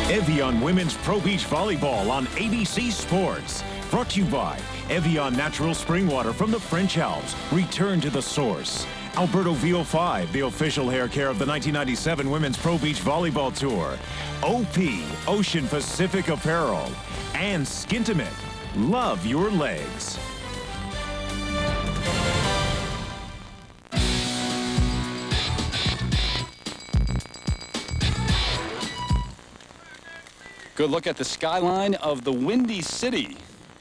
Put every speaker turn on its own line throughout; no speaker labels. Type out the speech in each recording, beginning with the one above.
Evian Women's Pro Beach Volleyball on ABC Sports. Brought to you by Evian Natural Spring Water from the French Alps. Return to the source. Alberto VO5, the official hair care of the 1997 Women's Pro Beach Volleyball Tour. OP, Ocean Pacific Apparel. And Skintimate. Love your legs.
Good look at the skyline of the Windy City,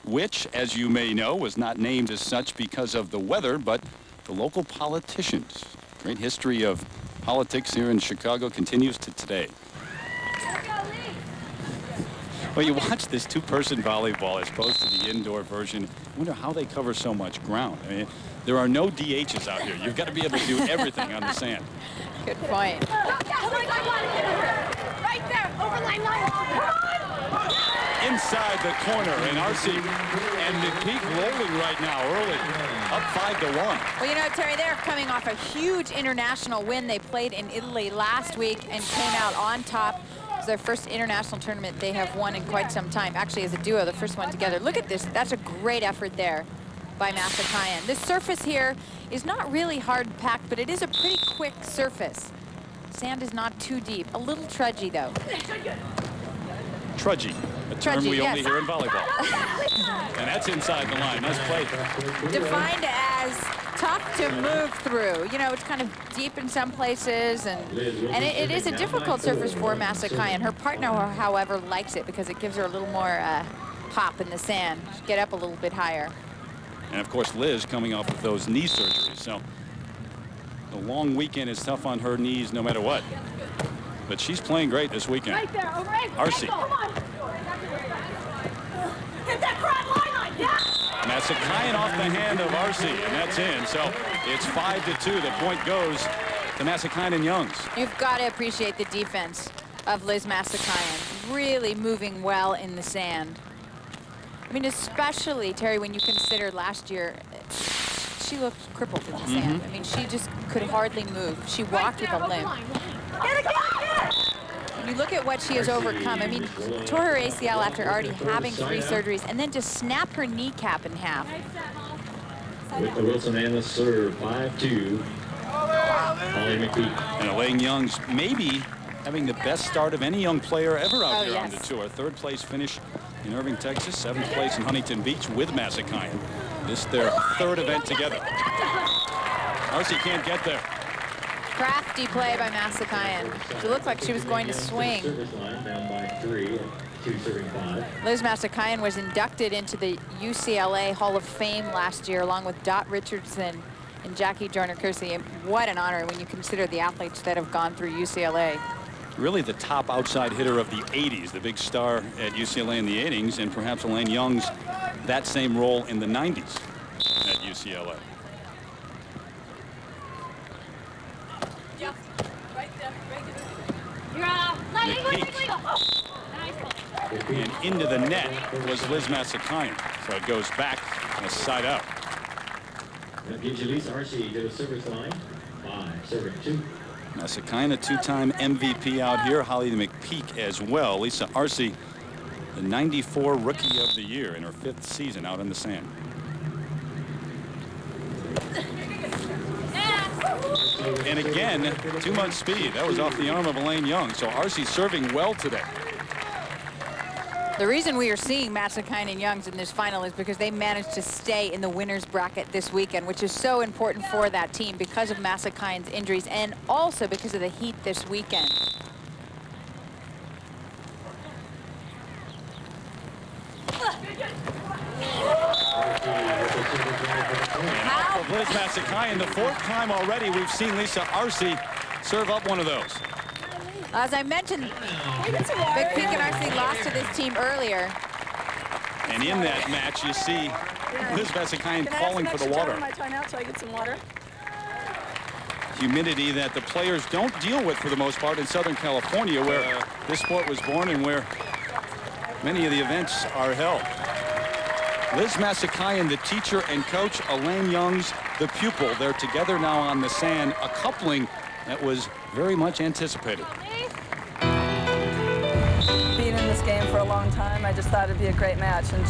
which, as you may know, was not named as such because of the weather, but the local politicians. Great history of politics here in Chicago continues to today. Well, you watch this two-person volleyball as opposed to the indoor version. I wonder how they cover so much ground. I mean, there are no DHs out here. You've got to be able to do everything on the sand.
Good point.
Right there, overline line.
Inside the corner, and Arce and McPeak rolling right now early, up 5-1.
Well, you know, Terry, they're coming off a huge international win. They played in Italy last week and came out on top. It's their first international tournament they have won in quite some time. Actually, as a duo, the first one together. Look at this. That's a great effort there by Masakayan. This surface here is not really hard packed, but it is a pretty quick surface. Sand is not too deep. A little trudgy, though.
Trudgy, a term we only hear in volleyball. And that's inside the line. Nice play.
Defined as tough to move through. You know, it's kind of deep in some places, and it is a difficult surface for Masakayan. Her partner, however, likes it because it gives her a little more pop in the sand. Get up a little bit higher.
And, of course, Liz coming off of those knee surgeries. So the long weekend is tough on her knees no matter what. But she's playing great this weekend.
Right there, over ankle.
Arce.
Come on. Hit that front line. Yeah.
Masakayan off the hand of Arce, and that's in. So it's 5-2. The point goes to Masakayan and Youngs.
You've got to appreciate the defense of Liz Masakayan. Really moving well in the sand. I mean, especially, Terry, when you consider last year, she looked crippled in the sand. I mean, she just could hardly move. She walked with a limp. When you look at what she has overcome, I mean, tore her ACL after already having 3 surgeries, and then just snap her kneecap in half.
With the Wilson and the serve, 5-2. Holly McPeak.
And Elaine Youngs maybe having the best start of any young player ever out here on the
yes.
tour. 3rd place finish in Irving, Texas. 7th place in Huntington Beach with Masakayan. This is their 3rd event together. Arce can't get there.
Crafty play by Masakayan. She looked like she was going to swing.
Down by 3, 2 serving 5.
Liz Masakayan was inducted into the UCLA Hall of Fame last year, along with Dot Richardson and Jackie Joyner-Kersee. And what an honor when you consider the athletes that have gone through UCLA.
Really the top outside hitter of the 80s, the big star at UCLA in the 80s, and perhaps Elaine Youngs that same role in the 90s at UCLA. And into the net was Liz Masakayan. So it goes back and side out.
That gives you Lisa Arce to the service line. 5 serving 2.
Masakayan, a 2-time MVP out here. Holly McPeak as well. Lisa Arce, the 94 Rookie of the Year in her 5th season out in the sand. And again, too much speed. That was off the arm of Elaine Young. So Arce serving well today.
The reason we are seeing Masakayan and Youngs in this final is because they managed to stay in the winner's bracket this weekend, which is so important for that team because of Masakayan's injuries and also because of the heat this weekend.
Off of Liz Masakayan, the 4th time already we've seen Lisa Arce serve up one of those.
As I mentioned, McPeak and Arce lost to this team earlier.
And in that match, you see Liz Masakayan calling for the water.
My timeout so I get some water.
Humidity that the players don't deal with for the most part in Southern California, where this sport was born and where many of the events are held. Liz Masakayan, the teacher and coach, Elaine Youngs, the pupil. They're together now on the sand, a coupling that was very much anticipated.
this game for a long time. I just thought it'd be a great match. And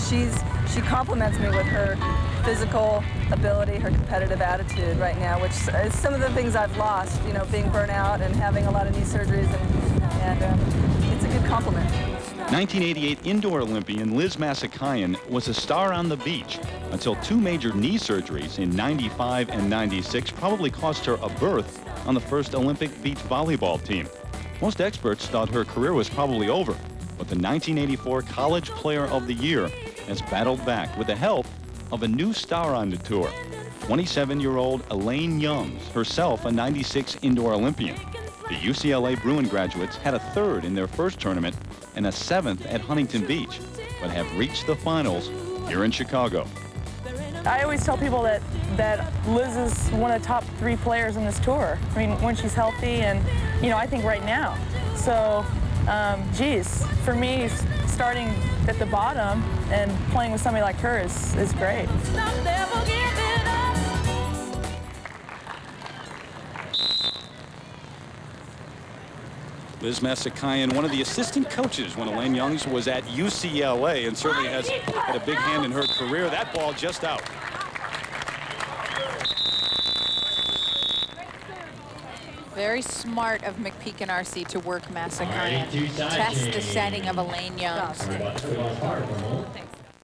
she complements me with her physical ability, her competitive attitude right now, which is some of the things I've lost, you know, being burnt out and having a lot of knee surgeries, and it's a good compliment.
1988 indoor Olympian Liz Masakayan was a star on the beach until 2 major knee surgeries in '95 and '96 probably cost her a berth on the first Olympic beach volleyball team. Most experts thought her career was probably over, but the 1984 College Player of the Year has battled back with the help of a new star on the tour, 27-year-old Elaine Youngs, herself a '96 indoor Olympian. The UCLA Bruin graduates had a 3rd in their first tournament and a 7th at Huntington Beach, but have reached the finals here in Chicago.
I always tell people that Liz is one of the top 3 players in this tour. I mean, when she's healthy, and, you know, I think right now. So, geez, for me, starting at the bottom and playing with somebody like her is great.
Liz Masakayan, one of the assistant coaches when Elaine Youngs was at UCLA, and certainly has had a big hand in her career. That ball just out.
Very smart of McPeak and Arce to work Masakayan. Test the setting of Elaine Youngs.
Thanks.